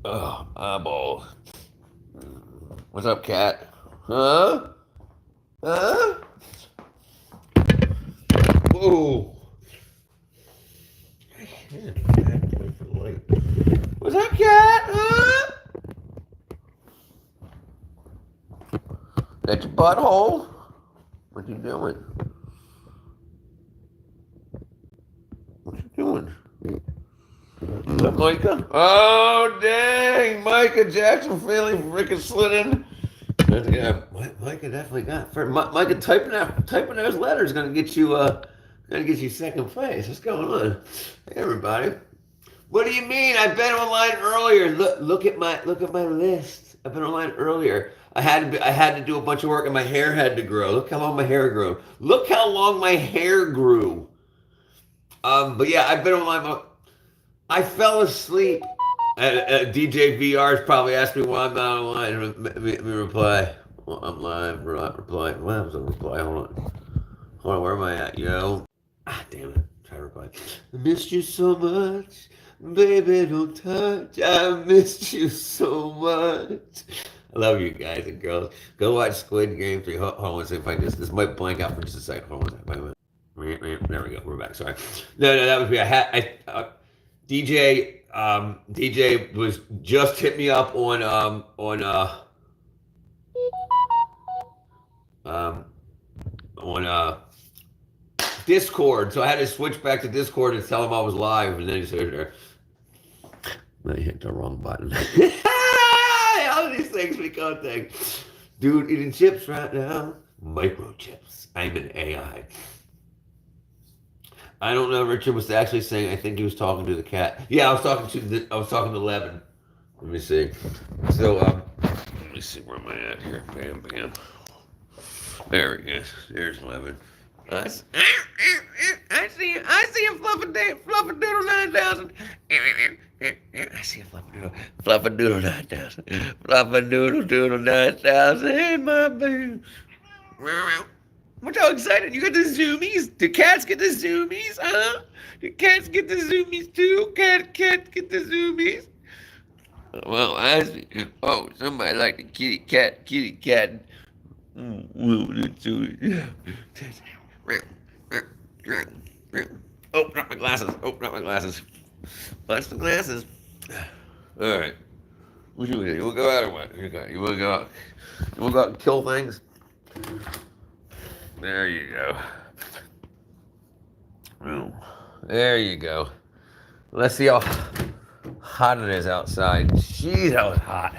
Oh, eyeball. What's up, cat? Huh? Huh? Whoa. What's up, cat? Huh? That's your butthole? What you doing? What you doing? Is that Micah? Oh, dang. Micah Jackson Finley freaking slid in. Yeah, Micah definitely got first. Micah typing those letters gonna get you second place. What's going on? Hey, everybody. What do you mean? I've been online earlier. Look at my list. I've been online earlier. I had to do a bunch of work and my hair had to grow. Look how long my hair grew. Look how long my hair grew. But yeah, I've been online. I fell asleep. DJ VR's probably asked me why I'm not online. Let me reply. Well, I'm live. We're not replying. What happens to reply? Hold on. Where am I at, yo? Ah, damn it. Try to reply. I missed you so much. Baby, don't touch. I missed you so much. I love you guys and girls. Go watch Squid Game 3. Hold on one second. If I this might blank out for just a second. Hold on. Wait a minute. There we go. We're back. Sorry. No, that was me. DJ was just hit me up um on Discord, so I had to switch back to Discord and tell him I was live, and then he said, "I hit the wrong button." All these things become things. Dude, eating chips right now. Microchips. I'm an AI. I don't know. Richard was actually saying. I think he was talking to the cat. Yeah, I was talking to Levin. Let me see. So let me see where am I at here. Bam, bam. There he is. There's Levin. I see a fluffadoodle 9000. I see a fluffadoodle 9000. Fluffadoodle 9000 in my bed. I'm so excited. You got the zoomies? Do cats get the zoomies? Huh? Do cats get the zoomies too? Cat get the zoomies? Well, I see. Oh, somebody like the kitty cat. Oh, not my glasses. Watch the glasses. All right. What you do? You want to go out or what? You want to go out? You want to go out and kill things? There you go. Oh, there you go. Let's see how hot it is outside. Jeez, that was hot.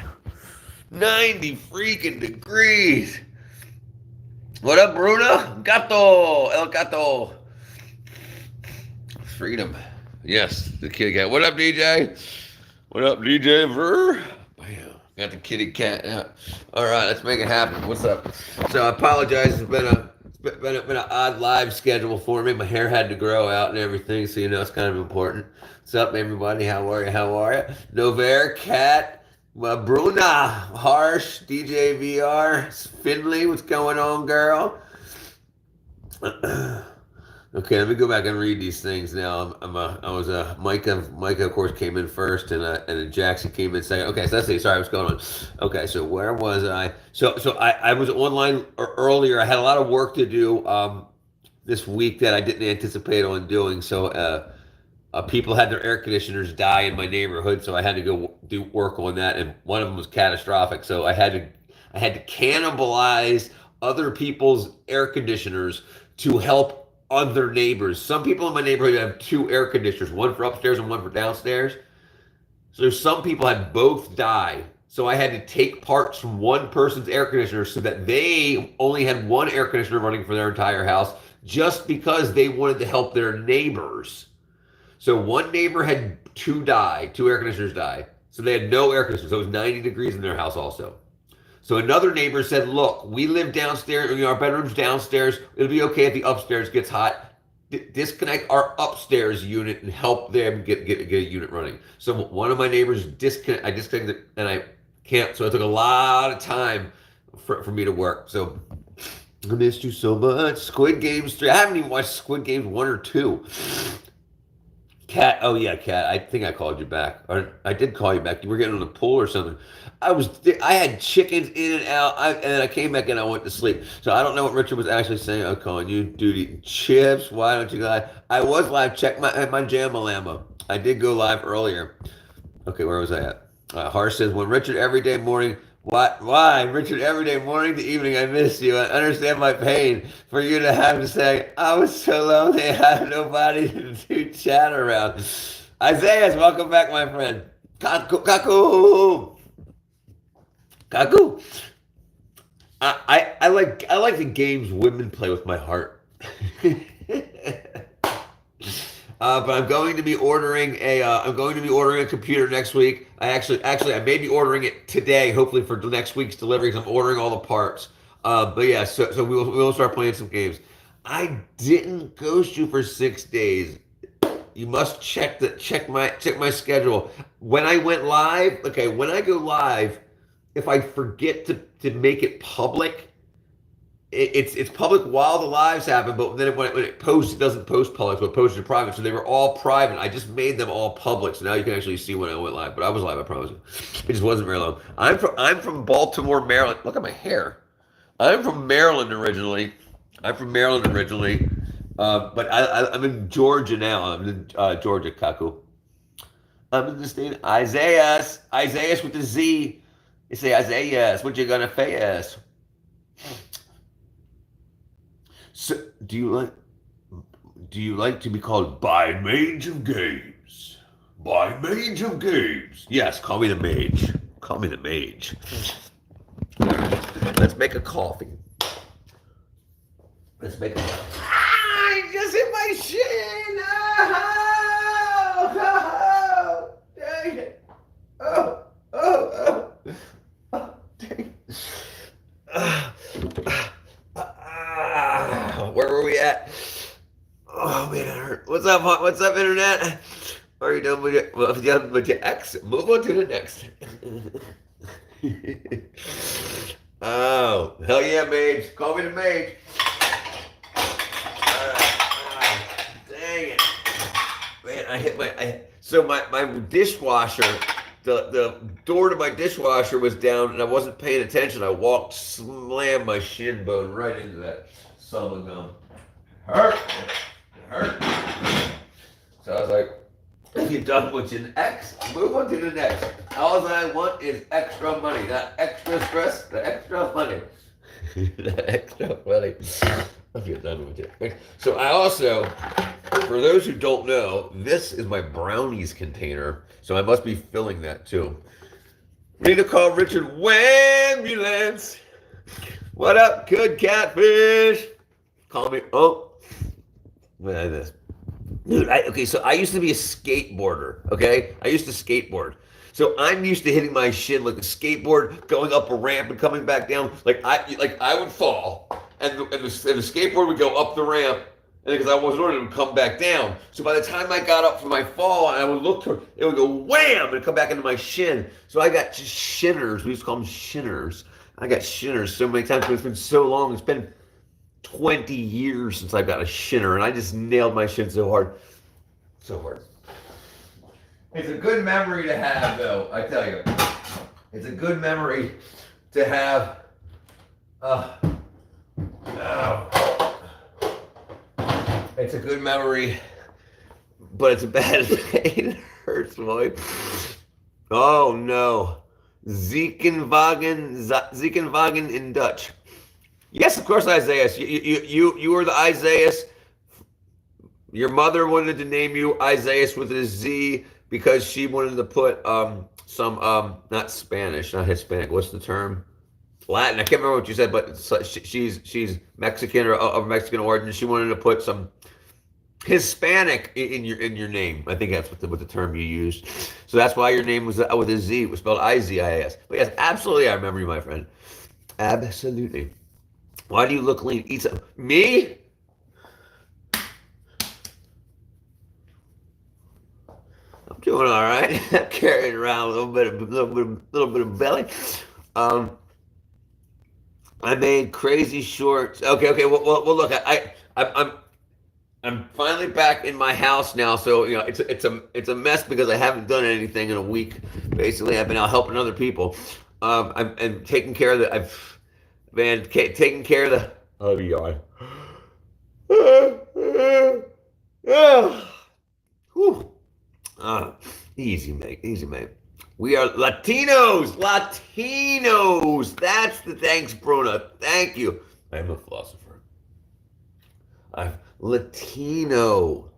90 freaking degrees. What up, Bruno? Gato. El Gato. Freedom. Yes, the kitty cat. What up, DJ? What up, DJ Ver? Bam. Got the kitty cat out. All right, let's make it happen. What's up? So I apologize. It's been an odd live schedule for me. My hair had to grow out and everything, so you know it's kind of important. What's up, everybody? How are you? Novair, Cat, Bruna, Harsh, DJ VR, Finley. What's going on, girl? Okay, let me go back and read these things now. Micah, of course, came in first, and then Jackson came in second. Okay, so let's see. Sorry, what's going on? Okay, so where was I? So I was online earlier. I had a lot of work to do this week that I didn't anticipate on doing. So people had their air conditioners die in my neighborhood, so I had to go do work on that, and one of them was catastrophic. So I had to cannibalize other people's air conditioners to help other neighbors. Some people in my neighborhood have two air conditioners, one for upstairs and one for downstairs. So some people had both die. So I had to take parts from one person's air conditioner so that they only had one air conditioner running for their entire house, just because they wanted to help their neighbors. So one neighbor had two air conditioners die. So they had no air conditioners. So it was 90 degrees in their house also. So another neighbor said, look, we live downstairs, our bedroom's downstairs. It'll be okay if the upstairs gets hot. Disconnect our upstairs unit and help them get a unit running. So one of my neighbors I disconnected and I can't. So it took a lot of time for me to work. So I missed you so much. Squid Games 3. I haven't even watched Squid Games 1 or 2. Cat, oh yeah, Cat. I think I called you back, or I did call you back. You were getting on the pool or something. I had chickens in and out, and then I came back and I went to sleep. So I don't know what Richard was actually saying. I'm calling you, dude, eating chips. Why don't you go live? I was live. Check my Jamalama. I did go live earlier. Okay, where was I at? Harsh says, when Richard every day morning, why? Richard every day morning to evening, I miss you. I understand my pain for you to have to say, I was so lonely, I had nobody to chat around. Isaiah, welcome back, my friend. Kaku, Kaku, Kaku. I like the games women play with my heart. But I'm going to be ordering a computer next week. I may be ordering it today, hopefully for next week's delivery. 'Cause I'm ordering all the parts. But yeah, so we will start playing some games. I didn't ghost you for 6 days. You must check my schedule. When I went live, okay, when I go live, if I forget to make it public, it's public while the lives happen, but then when it posts, it doesn't post public, so it posts to private. So they were all private. I just made them all public, so now you can actually see when I went live. But I was live, I promise you. It just wasn't very long. I'm from Baltimore, Maryland. Look at my hair. I'm from Maryland originally. But I'm in Georgia now. I'm in Georgia, Kaku. I'm in the state Isaiah with the Z. You say Isaiah, what you gonna face? So, do you like to be called by Mage of Games? By Mage of Games. Yes, call me the Mage. Call me the Mage. Let's make a coffee. Let's make a coffee. I just hit my shin. Oh, dang it. Oh, dang it. Where were we at? Oh man, it hurt. What's up, internet? Are you done with it? Well, if you're done with your ex, move on to the next. Oh, hell yeah, Mage. Call me the Mage. Dang it. Man, I hit my dishwasher, the door to my dishwasher was down and I wasn't paying attention. I walked, slammed my shin bone right into that son of a gun. Hurt. So I was like, if you're done with your ex, move on to the next. All I want is extra money, not extra stress, the extra money. The extra money. If you're done with it. So I also, for those who don't know, this is my brownies container. So I must be filling that too. We need to call Richard Wambulance. What up, good catfish? Call me. Oh, what is this? Dude, okay, so I used to be a skateboarder, okay? I used to skateboard. So I'm used to hitting my shin like a skateboard, going up a ramp and coming back down. Like I would fall, and the skateboard would go up the ramp, and because I wasn't ordering it would come back down. So by the time I got up from my fall, and I would look toward, it would go wham and come back into my shin. So I got just shinners. We used to call them shinners. I got shinners so many times, but it's been so long. It's been 20 years since I got a shinner, and I just nailed my shin so hard. So hard. It's a good memory to have, though, I tell you. It's a good memory to have. It's a good memory, but it's a bad pain. It hurts, boy. Oh, no. Ziekenwagen in Dutch. Yes, of course, Isaiah. You were the Isaiah. Your mother wanted to name you Isaiah with a Z because she wanted to put some not Spanish, not Hispanic. What's the term? Latin. I can't remember what you said, but she's Mexican or of Mexican origin. She wanted to put some Hispanic in your name. I think that's what the term you used. So that's why your name was with a Z. It was spelled Izis. But yes, absolutely, I remember you, my friend. Absolutely. Why do you look lean? Eat some. Me? I'm doing all right. I'm carrying around a little bit of belly. I made crazy shorts. Okay. Well, look, I'm finally back in my house now, so it's a mess because I haven't done anything in a week. Basically, I've been out helping other people. I'm taking care of the. I've been taking care of the. Oh, yawn. Whew. Easy, mate. Easy, mate. We are Latinos. Latinos. That's the thanks, Bruna. Thank you. I'm a philosopher. I'm Latino.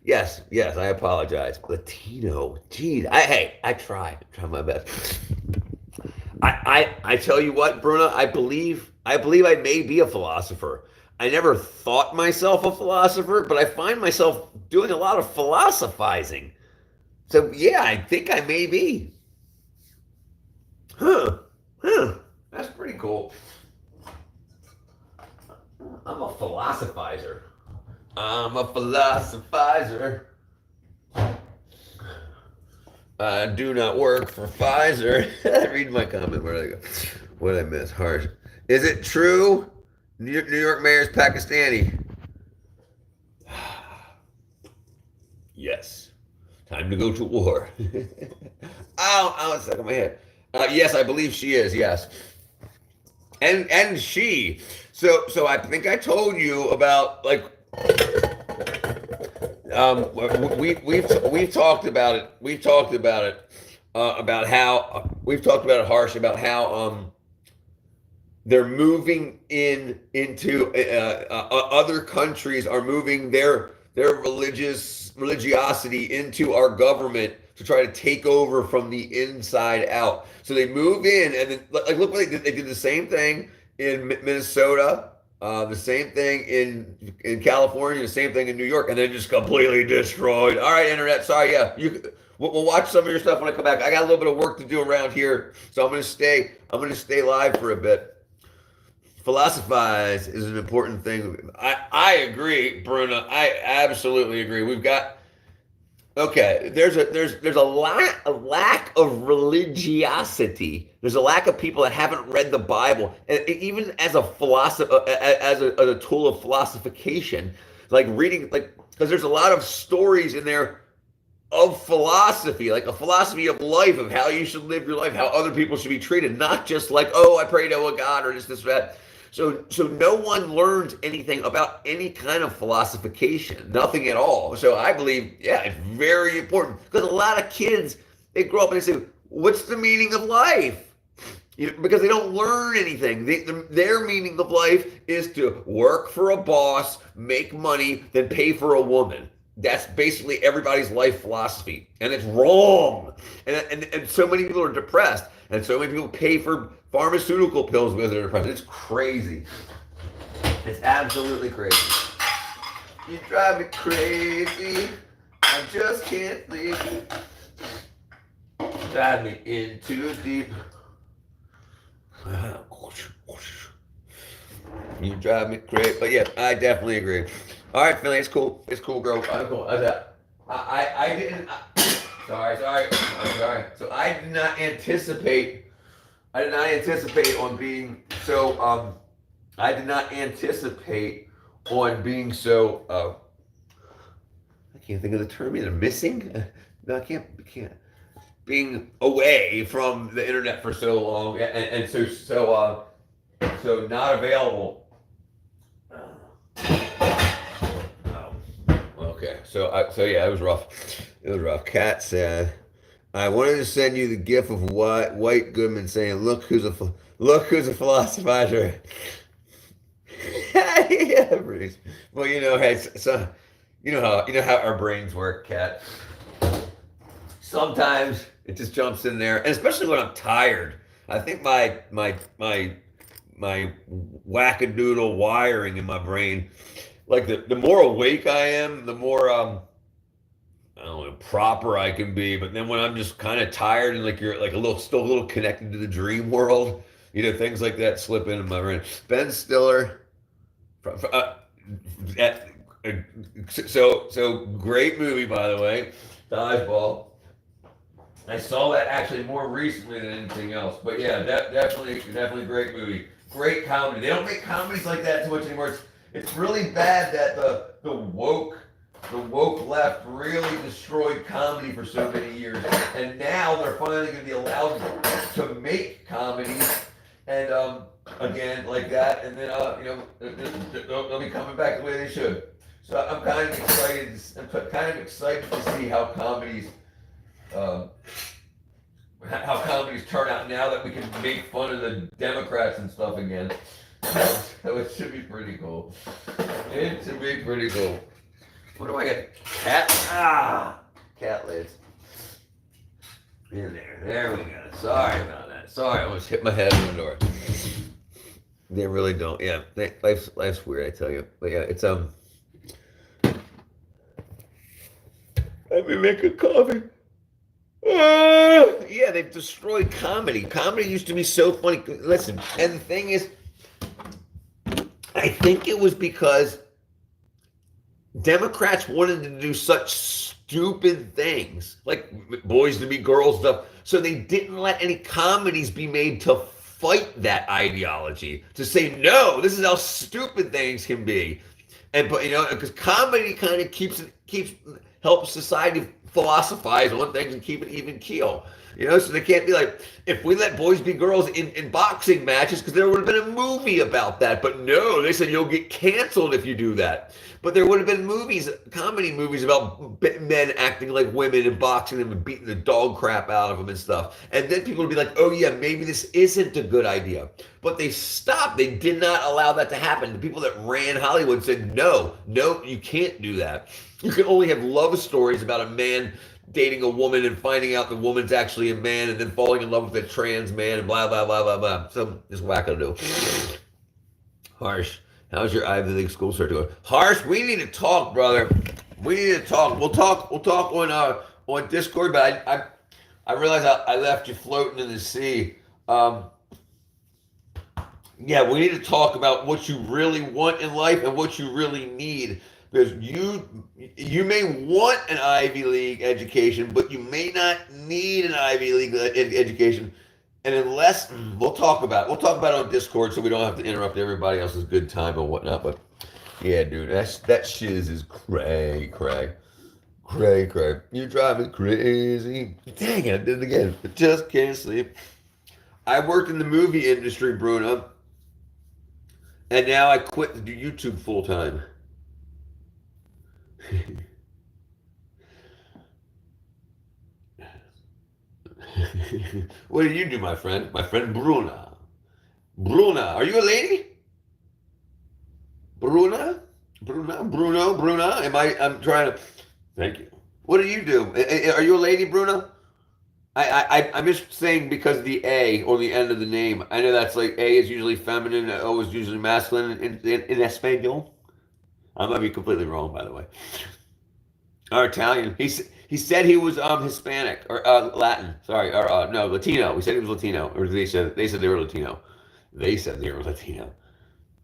Yes, yes. I apologize. Latino. Geez. I try. I try my best. I tell you what, Bruna. I believe I may be a philosopher. I never thought myself a philosopher, but I find myself doing a lot of philosophizing. So yeah, I think I may be. Huh. Huh. That's pretty cool. I'm a philosophizer. I'm a philosophizer. I do not work for Pfizer. Read my comment. Where did I go? What did I miss? Harsh. Is it true? New York mayor is Pakistani. Yes. Time to go to war. Ow, it's stuck in my head. Yes, I believe she is. Yes, and she. So I think I told you about like we've talked about it. We've talked about it about how we've talked about it harsh about how they're moving into other countries are moving their religiosity into our government to try to take over from the inside out. So they move in, and then like look what they did. They did the same thing in Minnesota, the same thing in California, the same thing in New York, and then just completely destroyed. All right, internet. Sorry, yeah, we'll watch some of your stuff when I come back. I got a little bit of work to do around here, so I'm gonna stay live for a bit. Philosophize is an important thing. I agree, Bruna. I absolutely agree. We've got okay. There's a lack of religiosity. There's a lack of people that haven't read the Bible, and even as a philosophy, as a tool of philosophication, like reading, like because there's a lot of stories in there of philosophy, like a philosophy of life, of how you should live your life, how other people should be treated, not just like, oh, I pray to a God or this, that. So no one learns anything about any kind of philosophication, nothing at all. So I believe, yeah, it's very important because a lot of kids, they grow up and they say, what's the meaning of life? Because they don't learn anything. Their meaning of life is to work for a boss, make money, then pay for a woman. That's basically everybody's life philosophy, and it's wrong. And so many people are depressed, and so many people pay for pharmaceutical pills because they're depressed. It's crazy. It's absolutely crazy. You drive me crazy. I just can't think. Drive me in too deep. You drive me crazy. But yeah, I definitely agree. All right, Philly, it's cool. It's cool, girl. I'm cool. I didn't. Sorry. I'm sorry. So I did not anticipate. I did not anticipate on being so. I did not anticipate on being so. I can't think of the term either. Missing? No, I can't. Being away from the internet for so long, and so not available. Okay, so yeah, it was rough. It was rough. Kat said, "I wanted to send you the gif of White Goodman saying, look who's a philosophizer.'" Yeah, Bruce. Well, hey, so you know how our brains work, Kat. Sometimes it just jumps in there, and especially when I'm tired. I think my wackadoodle wiring in my brain, like the more awake I am, the more I don't know, proper I can be. But then when I'm just kind of tired and like you're like still a little connected to the dream world, things like that slip into my brain. Ben Stiller, so great movie, by the way, Dodgeball. I saw that actually more recently than anything else. But yeah, definitely great movie. Great comedy. They don't make comedies like that too much anymore. it's really bad that the woke left really destroyed comedy for so many years, and now they're finally going to be allowed to make comedies, and again like that, and then they'll be coming back the way they should. So I'm kind of excited. I'm kind of excited to see um, how comedies turn out now that we can make fun of the Democrats and stuff again. So it should be pretty cool. It should be pretty cool. What do I get? Cat lids. In there. There we go. Sorry about that. Sorry, I almost hit my head on the door. They really don't. Yeah, life's weird, I tell you. But yeah, it's Let me make a coffee. Yeah, they've destroyed comedy. Comedy used to be so funny. Listen, and the thing is, I think it was because Democrats wanted to do such stupid things, like boys to be girls stuff, so they didn't let any comedies be made to fight that ideology, to say, no, this is how stupid things can be. And but because comedy kind of helps society philosophize on things and keep it even keel. So they can't be like, if we let boys be girls in boxing matches, because there would have been a movie about that. But no, they said you'll get canceled if you do that. But there would have been comedy movies about men acting like women and boxing them and beating the dog crap out of them and stuff. And then people would be like, oh yeah, maybe this isn't a good idea. But they stopped. They did not allow that to happen. The people that ran Hollywood said, no, you can't do that. You can only have love stories about a man dating a woman and finding out the woman's actually a man and then falling in love with a trans man and blah, blah, blah, blah, blah. So just wackadoo. Harsh. How's your Ivy League school search going? Harsh, we need to talk, brother. We need to talk. We'll talk on Discord, but I realize I left you floating in the sea. Yeah, we need to talk about what you really want in life and what you really need. Because you may want an Ivy League education, but you may not need an Ivy League education. And unless we'll talk about it on Discord, so we don't have to interrupt everybody else's good time and whatnot. But yeah, dude, that shiz is cray. You're driving crazy. Dang it, I did it again. I just can't sleep. I worked in the movie industry, Bruno, and now I quit to do YouTube full time. What do you do, my friend? My friend Bruna. Bruna, are you a lady? Bruna? Bruna? I'm trying to. Thank you. What do you do? Are you a lady, Bruna? I'm just saying because of the A or the end of the name. I know that's like A is usually feminine, O is usually masculine in Espanol. I might be completely wrong, by the way. Or Italian. He said he was Hispanic or Latin. Sorry, or no, Latino. We said he was Latino, or they said they were Latino. They said they were Latino.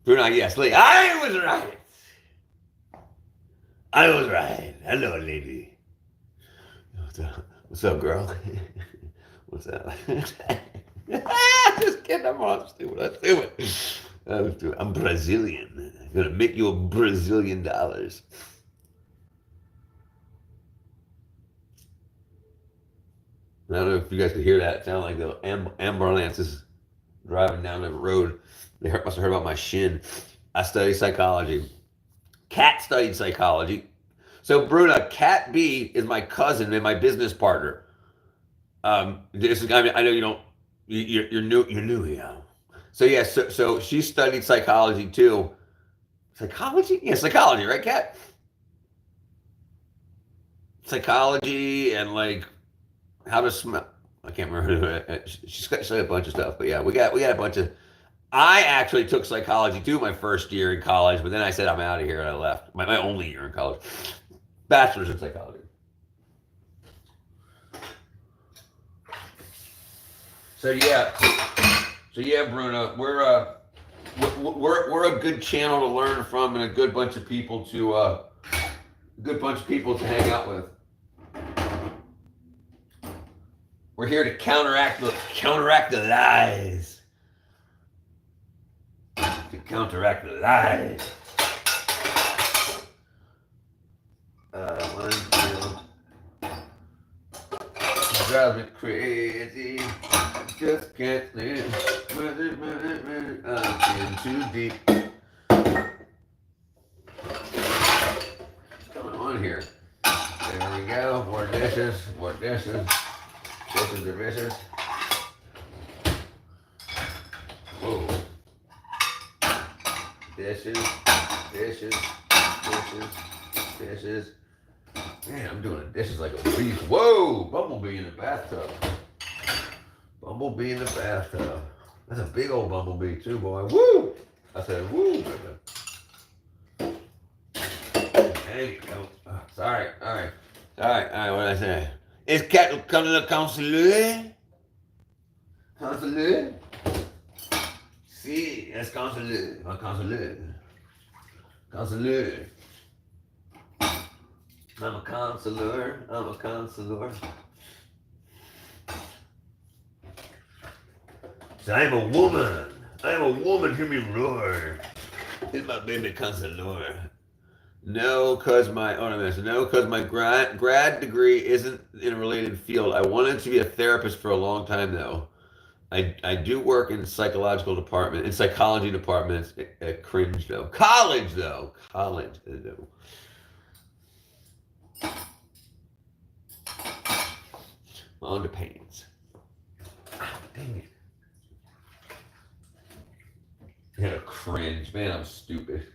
Bruno, yes, I was right. I was right. Hello, lady. What's up, girl? What's up? Just kidding. I'm stupid. I'm Brazilian. I'm gonna make you $1 Brazilian. I don't know if you guys could hear that. It sounded like the ambulance is driving down the road. They must have heard about my shin. I study psychology. Kat studied psychology. So Bruna, Kat B is my cousin and my business partner. I know you don't. You're new, yeah. So yeah, so she studied psychology too. Psychology? Yeah, psychology, right, Kat? Psychology and like how to smell. I can't remember. She's got a bunch of stuff, but yeah, we got a bunch of. I actually took psychology too my first year in college, but then I said I'm out of here and I left. My only year in college, bachelor's in psychology. So yeah, Bruna, we're a good channel to learn from and a good bunch of people to hang out with. We're here to counteract the lies. To counteract the lies. drives me crazy. Just can't stand I'm in too deep. What's going on here? There we go. More dishes. More dishes. Dishes are vicious. Whoa. Dishes. Dishes. Dishes. Dishes. Man, I'm doing the dishes like a beast. Whoa! Bumblebee in the bathtub. Bumblebee in the bathtub. That's a big old bumblebee too, boy. Woo! I said, woo, baby. There you go. Oh, sorry. All right. All right. All right. What did I say? Is cat come to the consulate? Consulate? Si, es consulate. Consulate. Consulate. I'm a consular. I'm a consular. So I'm a woman. I'm a woman. Hear me roar. Here's my baby consular. No, cause my grad degree isn't in a related field. I wanted to be a therapist for a long time though. I do work in psychological department, in psychology departments. Cringe though. College though. College though. On the pains. Oh, dang it. I had a cringe. Man, I'm stupid.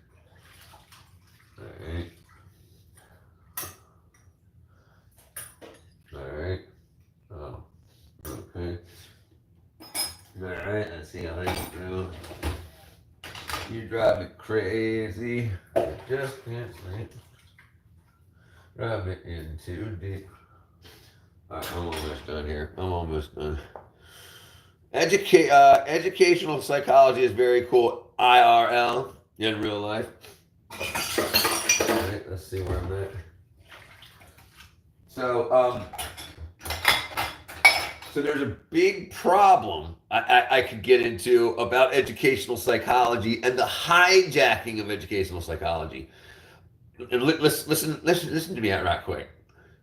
Alright. Alright. Oh. Okay. Alright, let's see how you do. You drive me crazy. Just can't sleep. Drive me in too deep. Alright, I'm almost done here. I'm almost done. Educational psychology is very cool. IRL, in real life. Alright, let's see where I'm at. So there's a big problem I could get into about educational psychology and the hijacking of educational psychology. And listen to me out right quick.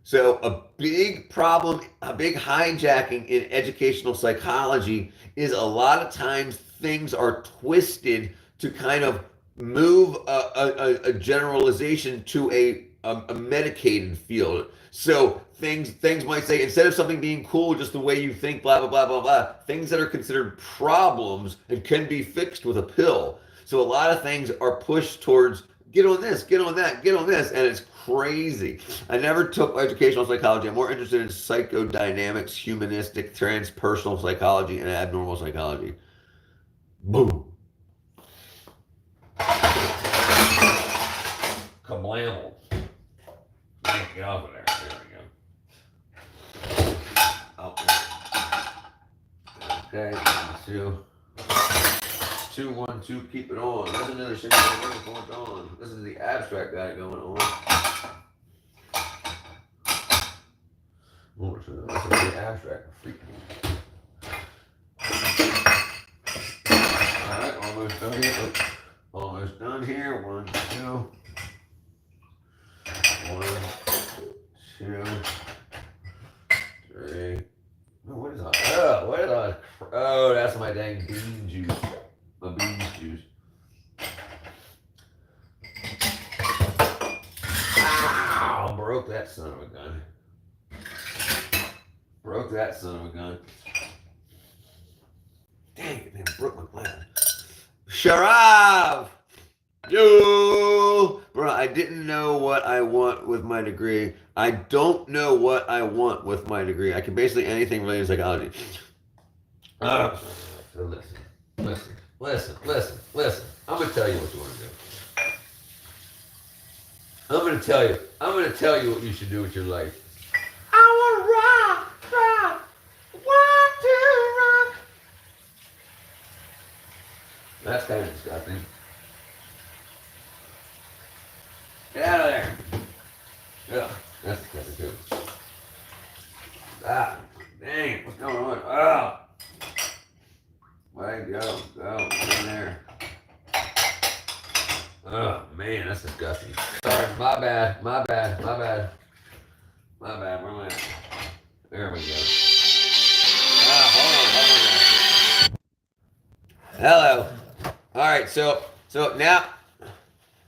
So a big problem, a big hijacking in educational psychology is a lot of times things are twisted to kind of move a generalization to a medicated field. So things might say, instead of something being cool just the way you think, blah, blah, blah, blah, blah, things that are considered problems and can be fixed with a pill. So a lot of things are pushed towards get on this, get on that, get on this, and it's crazy. I never took educational psychology. I'm more interested in psychodynamics, humanistic, transpersonal psychology, and abnormal psychology. Boom. Kablamble. Get off of there. There we go. Oh, okay, 2, 1, 2, keep it on. Listen to the shit going on. This is the abstract guy going on. Oh, this is the abstract freak. Alright, almost done here. Almost done here. 1, 2. 1, 2, 3. Oh, what is that? Oh, what is that? Oh, that's my dang bean juice. My bean juice. Ow! Broke that son of a gun. Broke that son of a gun. Dang it, man. Broke my glass. Sharav! Yo! Bro, I didn't know what I want with my degree. I don't know what I want with my degree. I can basically anything related to psychology. So listen. I'm gonna tell you what you want to do. I'm gonna tell you what you should do with your life. I wanna rock, want to rock. That's kind of disgusting. Get out of there. Ugh, that's disgusting too. Ah, dang it, what's going on? Ah. Way go in there. Oh man, that's disgusting. Sorry, my bad. Where am I at? There we go. Hello. All right. So now,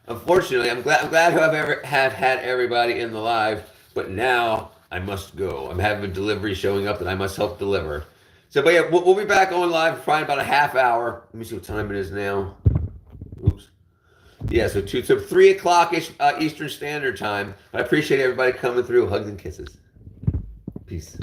unfortunately, I'm glad to have had everybody in the live, but now I must go. I'm having a delivery showing up that I must help deliver. So, but yeah, we'll be back on live for probably about a half hour. Let me see what time it is now. Oops. Yeah, so 3 o'clock Eastern Standard Time. I appreciate everybody coming through. Hugs and kisses. Peace.